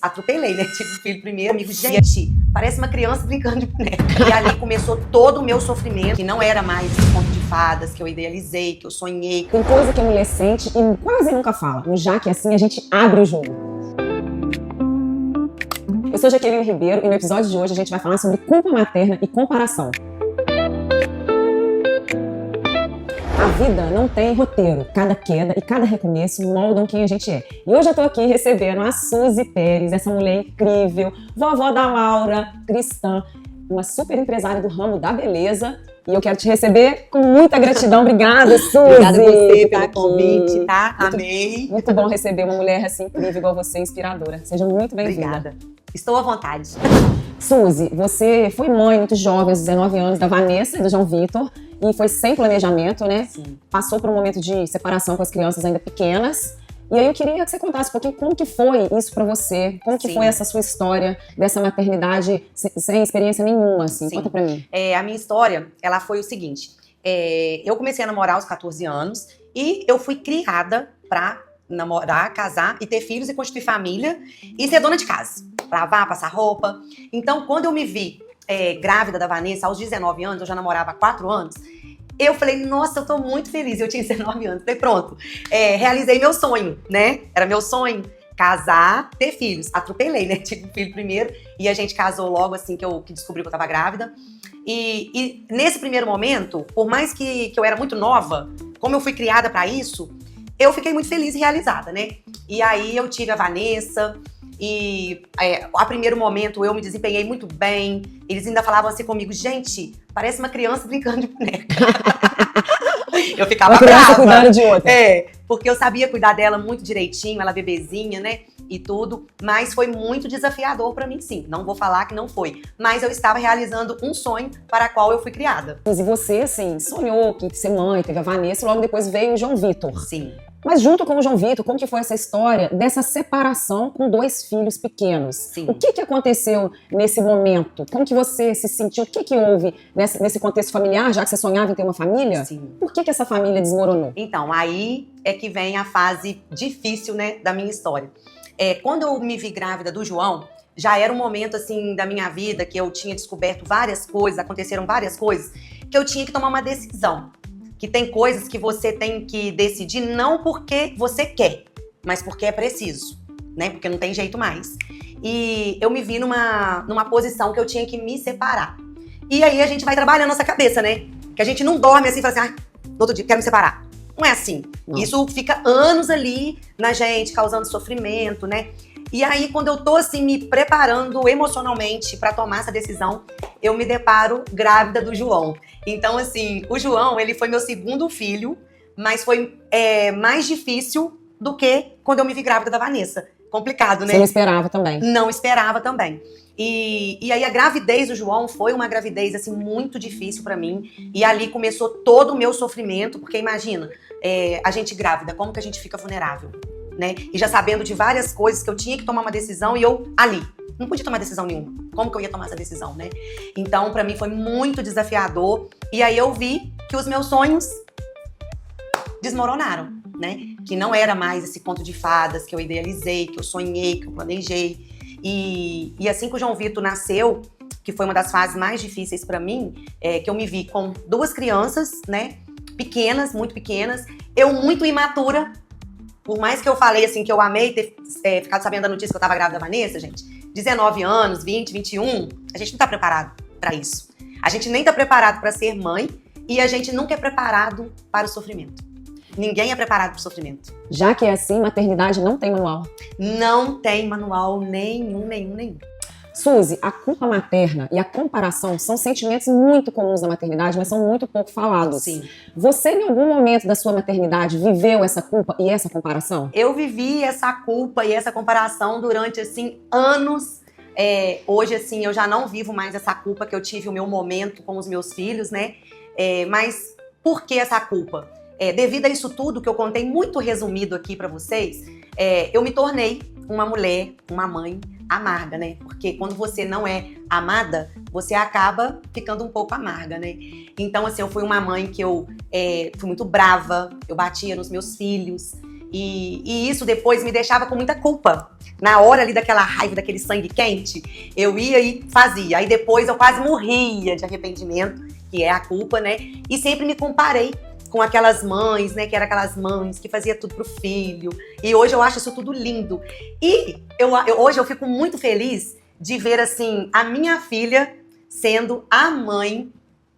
Atropelei, né? Tive um filho primeiro, amigo, gente, parece uma criança brincando de boneca. E ali começou todo o meu sofrimento, que não era mais esse conto de fadas que eu idealizei, que eu sonhei. Tem coisa que a mulher sente e quase nunca fala. No Já Que É Assim, a gente abre o jogo. Eu sou Jaqueline Ribeiro e no episódio de hoje a gente vai falar sobre culpa materna e comparação. A vida não tem roteiro. Cada queda e cada recomeço moldam quem a gente é. E hoje eu tô aqui recebendo a Suzy Pérez, essa mulher incrível, vovó da Laura, cristã, uma super empresária do ramo da beleza. E eu quero te receber com muita gratidão. Obrigada, Suzy. Obrigada a você pelo convite, tá? Amei. Muito bom receber uma mulher assim incrível igual você, inspiradora. Seja muito bem-vinda. Obrigada. Estou à vontade. Suzy, você foi mãe muito jovem, aos 19 anos, da Vanessa e do João Vitor. E foi sem planejamento, né? Sim. Passou por um momento de separação com as crianças ainda pequenas. E aí eu queria que você contasse um pouquinho como que foi isso pra você, como que Sim. foi essa sua história dessa maternidade sem experiência nenhuma, assim. Sim. Conta pra mim. A minha história, ela foi o seguinte. Eu comecei a namorar aos 14 anos e eu fui criada pra namorar, casar e ter filhos e constituir família e ser dona de casa. Lavar, passar roupa. Então, quando eu me vi grávida da Vanessa, aos 19 anos, eu já namorava há 4 anos, eu falei, nossa, eu tô muito feliz. Eu tinha 19 anos, falei, pronto, realizei meu sonho, né? Era meu sonho, casar, ter filhos. Atropelei, né? Tive um filho primeiro e a gente casou logo assim que descobri que eu tava grávida. E nesse primeiro momento, por mais que eu era muito nova, como eu fui criada pra isso, eu fiquei muito feliz e realizada, né? E aí eu tive a Vanessa. E a primeiro momento eu me desempenhei muito bem. Eles ainda falavam assim comigo, gente, parece uma criança brincando de boneca. Eu ficava Uma criança brava. cuidando de outra. Porque eu sabia cuidar dela muito direitinho, ela bebezinha, né? E tudo. Mas foi muito desafiador pra mim, sim. Não vou falar que não foi. Mas eu estava realizando um sonho para o qual eu fui criada. E você, assim, sonhou que ser mãe, teve a Vanessa, e logo depois veio o João Vitor. Sim. Mas junto com o João Vitor, como que foi essa história dessa separação com 2 filhos pequenos? Sim. O que aconteceu nesse momento? Como que você se sentiu? O que houve nesse contexto familiar, já que você sonhava em ter uma família? Sim. Por que essa família desmoronou? Então, aí é que vem a fase difícil, né, da minha história. Quando eu me vi grávida do João, já era um momento, assim, da minha vida que eu tinha descoberto várias coisas, aconteceram várias coisas, que eu tinha que tomar uma decisão. Que tem coisas que você tem que decidir não porque você quer, mas porque é preciso, né? Porque não tem jeito mais. E eu me vi numa posição que eu tinha que me separar. E aí a gente vai trabalhando a nossa cabeça, né? Que a gente não dorme assim e fala assim, no outro dia quero me separar. Não é assim. Não. Isso fica anos ali na gente, causando sofrimento, né? E aí, quando eu tô assim, me preparando emocionalmente pra tomar essa decisão, eu me deparo grávida do João. Então, assim, o João, ele foi meu segundo filho, mas foi mais difícil do que quando eu me vi grávida da Vanessa. Complicado, né? Você não esperava também. Não esperava também. E aí a gravidez do João foi uma gravidez assim muito difícil pra mim. E ali começou todo o meu sofrimento, porque imagina, a gente grávida, como que a gente fica vulnerável, né? E já sabendo de várias coisas que eu tinha que tomar uma decisão e eu ali não podia tomar decisão nenhuma. Como que eu ia tomar essa decisão, né? Então pra mim foi muito desafiador. E aí eu vi que os meus sonhos desmoronaram, né? Que não era mais esse conto de fadas que eu idealizei, que eu sonhei, que eu planejei. E assim que o João Vitor nasceu, que foi uma das fases mais difíceis pra mim, que eu me vi com 2 crianças, né? Pequenas, muito pequenas. Eu muito imatura. Por mais que eu falei assim que eu amei ter ficado sabendo da notícia que eu tava grávida da Vanessa, gente. 19 anos, 20, 21, a gente não tá preparado pra isso. A gente nem tá preparado pra ser mãe e a gente nunca é preparado para o sofrimento. Ninguém é preparado para o sofrimento. Já que é assim, maternidade não tem manual. Não tem manual nenhum. Suzy, a culpa materna e a comparação são sentimentos muito comuns na maternidade, mas são muito pouco falados. Sim. Você, em algum momento da sua maternidade, viveu essa culpa e essa comparação? Eu vivi essa culpa e essa comparação durante, assim, anos. Hoje, assim, eu já não vivo mais essa culpa, que eu tive o meu momento com os meus filhos, né? Mas por que essa culpa? Devido a isso tudo que eu contei muito resumido aqui pra vocês, eu me tornei uma mulher, uma mãe amarga, né? Porque quando você não é amada, você acaba ficando um pouco amarga, né? Então, assim, eu fui uma mãe que eu fui muito brava, eu batia nos meus filhos, E isso depois me deixava com muita culpa. Na hora ali daquela raiva, daquele sangue quente, eu ia e fazia. Aí depois eu quase morria de arrependimento, que é a culpa, né? E sempre me comparei com aquelas mães, né? Que eram aquelas mães que fazia tudo pro filho. E hoje eu acho isso tudo lindo. E hoje eu fico muito feliz de ver, assim, a minha filha sendo a mãe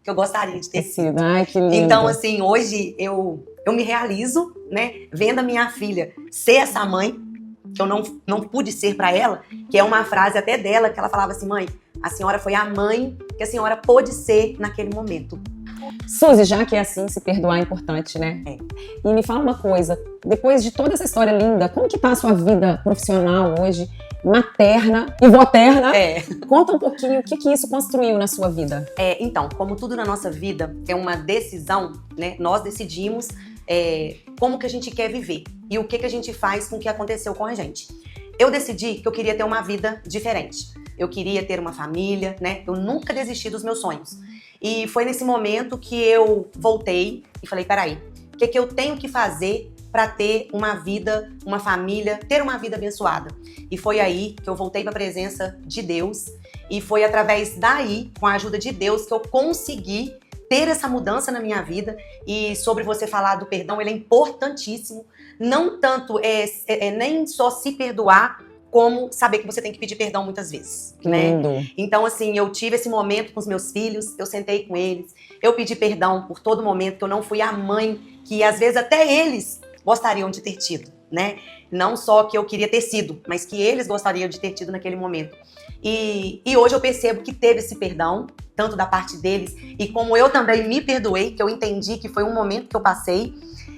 que eu gostaria de ter sido. Ai, que lindo. Então, assim, hoje eu me realizo, né? Vendo a minha filha ser essa mãe que eu não pude ser para ela, que é uma frase até dela, que ela falava assim: mãe, a senhora foi a mãe que a senhora pôde ser naquele momento. Suzy, já que é assim, se perdoar é importante, né? É. E me fala uma coisa, depois de toda essa história linda, como que tá a sua vida profissional hoje, materna e voterna? Conta um pouquinho o que isso construiu na sua vida. Então, como tudo na nossa vida é uma decisão, né? Nós decidimos como que a gente quer viver e o que a gente faz com o que aconteceu com a gente. Eu decidi que eu queria ter uma vida diferente. Eu queria ter uma família, né? Eu nunca desisti dos meus sonhos. E foi nesse momento que eu voltei e falei, peraí, o que eu tenho que fazer para ter uma vida, uma família, ter uma vida abençoada? E foi aí que eu voltei para a presença de Deus e foi através daí, com a ajuda de Deus, que eu consegui ter essa mudança na minha vida. E sobre você falar do perdão, ele é importantíssimo. Não tanto nem só se perdoar, como saber que você tem que pedir perdão muitas vezes, né? Então, assim, eu tive esse momento com os meus filhos, eu sentei com eles, eu pedi perdão por todo momento que eu não fui a mãe que, às vezes, até eles gostariam de ter tido, né? Não só que eu queria ter sido, mas que eles gostariam de ter tido naquele momento. E hoje eu percebo que teve esse perdão, tanto da parte deles, e como eu também me perdoei, que eu entendi que foi um momento que eu passei.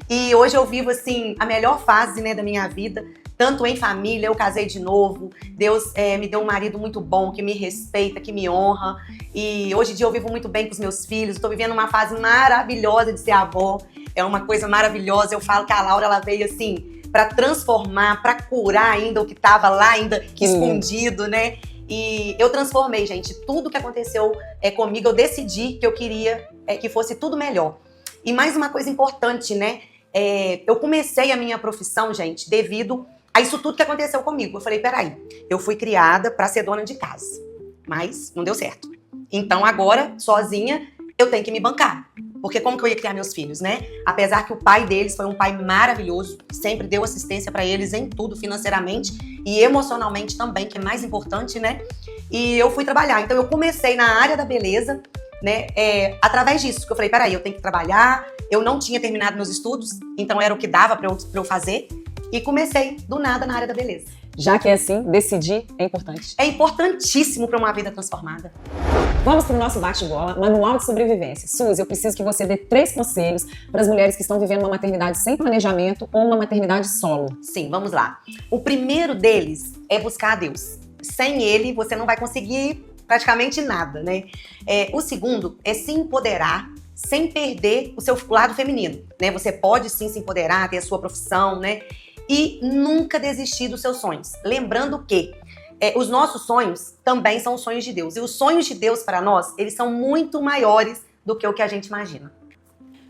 E hoje eu vivo, assim, a melhor fase, né, da minha vida, tanto em família, eu casei de novo, Deus me deu um marido muito bom, que me respeita, que me honra, e hoje em dia eu vivo muito bem com os meus filhos, estou vivendo uma fase maravilhosa de ser avó, é uma coisa maravilhosa. Eu falo que a Laura, ela veio assim, para transformar, para curar ainda o que estava lá, ainda escondido, né? E eu transformei, gente, tudo que aconteceu comigo, eu decidi que eu queria que fosse tudo melhor. E mais uma coisa importante, né? Eu comecei a minha profissão, gente, devido a isso tudo que aconteceu comigo. Eu falei, peraí, eu fui criada para ser dona de casa, mas não deu certo. Então agora, sozinha, eu tenho que me bancar. Porque como que eu ia criar meus filhos, né? Apesar que o pai deles foi um pai maravilhoso, sempre deu assistência para eles em tudo, financeiramente e emocionalmente também, que é mais importante, né? E eu fui trabalhar. Então eu comecei na área da beleza, né? Através disso, que eu falei, peraí, eu tenho que trabalhar. Eu não tinha terminado meus estudos, então era o que dava para eu fazer. E comecei do nada na área da beleza. Já que é assim, decidir é importante. É importantíssimo para uma vida transformada. Vamos para o nosso bate-bola, manual de sobrevivência. Suzy, eu preciso que você dê 3 conselhos para as mulheres que estão vivendo uma maternidade sem planejamento ou uma maternidade solo. Sim, vamos lá. O primeiro deles é buscar a Deus. Sem Ele, você não vai conseguir praticamente nada, né? O segundo é se empoderar sem perder o seu lado feminino, né? Você pode sim se empoderar, ter a sua profissão, né? E nunca desistir dos seus sonhos. Lembrando que os nossos sonhos também são os sonhos de Deus. E os sonhos de Deus para nós, eles são muito maiores do que o que a gente imagina.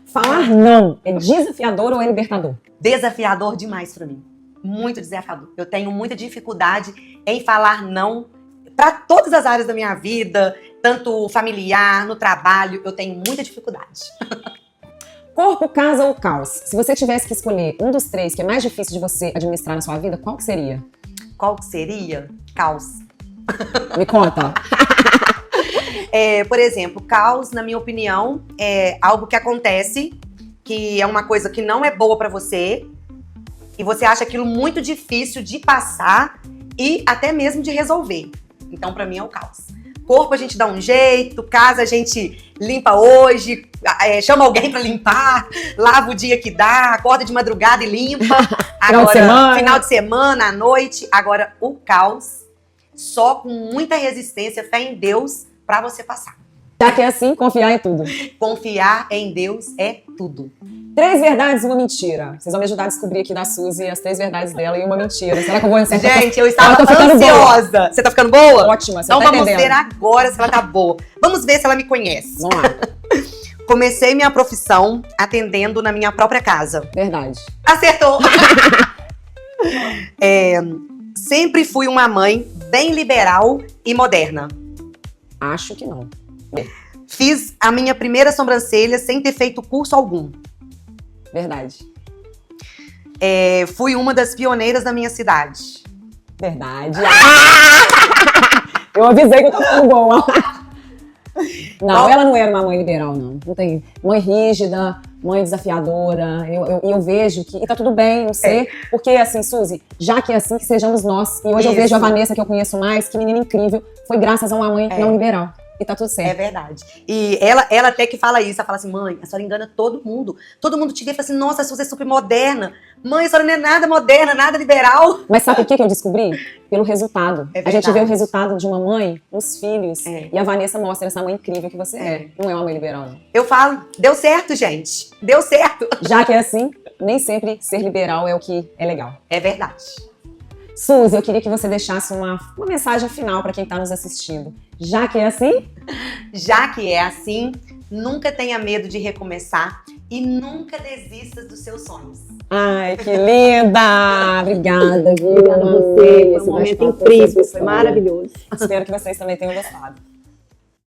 Falar não é desafiador ou é libertador? Desafiador demais para mim. Muito desafiador. Eu tenho muita dificuldade em falar não para todas as áreas da minha vida, tanto familiar, no trabalho, eu tenho muita dificuldade. Corpo, casa ou caos? Se você tivesse que escolher um dos 3 que é mais difícil de você administrar na sua vida, qual que seria? Qual que seria? Caos. Me conta. Por exemplo, caos, na minha opinião, é algo que acontece, que é uma coisa que não é boa pra você, e você acha aquilo muito difícil de passar e até mesmo de resolver. Então, pra mim, é o caos. Corpo a gente dá um jeito, casa a gente limpa hoje, chama alguém pra limpar, lava o dia que dá, acorda de madrugada e limpa. Agora, final de semana, à noite. Agora, o caos, só com muita resistência, fé em Deus, pra você passar. Já que é assim, confiar em tudo. Confiar em Deus é tudo. 3 verdades e uma mentira. Vocês vão me ajudar a descobrir aqui da Suzy as 3 verdades dela e uma mentira. Será que eu vou acertar? Gente, eu estava ansiosa. Você tá ficando boa? Ótima, você então tá vamos entendendo. ver agora se ela tá boa. Vamos ver se ela me conhece. Vamos lá. Comecei minha profissão atendendo na minha própria casa. Verdade. Acertou! Sempre fui uma mãe bem liberal e moderna. Acho que não. Fiz a minha primeira sobrancelha sem ter feito curso algum. Verdade. Fui uma das pioneiras da minha cidade. Verdade. Eu avisei que eu tô ficando boa. Não, ela não era uma mãe liberal, não. Não tem mãe rígida, mãe desafiadora. Eu vejo que... E tá tudo bem, não sei. Porque, assim, Suzy, já que é assim, que sejamos nós. E hoje eu vejo a Vanessa, que eu conheço mais, que menina incrível. Foi graças a uma mãe não liberal. E tá tudo certo. É verdade. E ela até que fala isso, ela fala assim, mãe, a senhora engana todo mundo. Todo mundo te vê e fala assim, nossa, a Suzy é super moderna. Mãe, a senhora não é nada moderna, nada liberal. Mas sabe o que eu descobri? Pelo resultado. É a gente vê verdade. o resultado de uma mãe nos filhos. É. E a Vanessa mostra essa mãe incrível que você é. Não é uma mãe liberal, não. Eu falo, deu certo, gente. Deu certo. Já que é assim, nem sempre ser liberal é o que é legal. É verdade. Suzy, eu queria que você deixasse uma mensagem final para quem tá nos assistindo. Já que é assim, Já que é assim, nunca tenha medo de recomeçar e nunca desista dos seus sonhos. ai, que linda! Obrigada, viu? Obrigada a você, foi um momento incrível, foi maravilhoso. Espero que vocês também tenham gostado.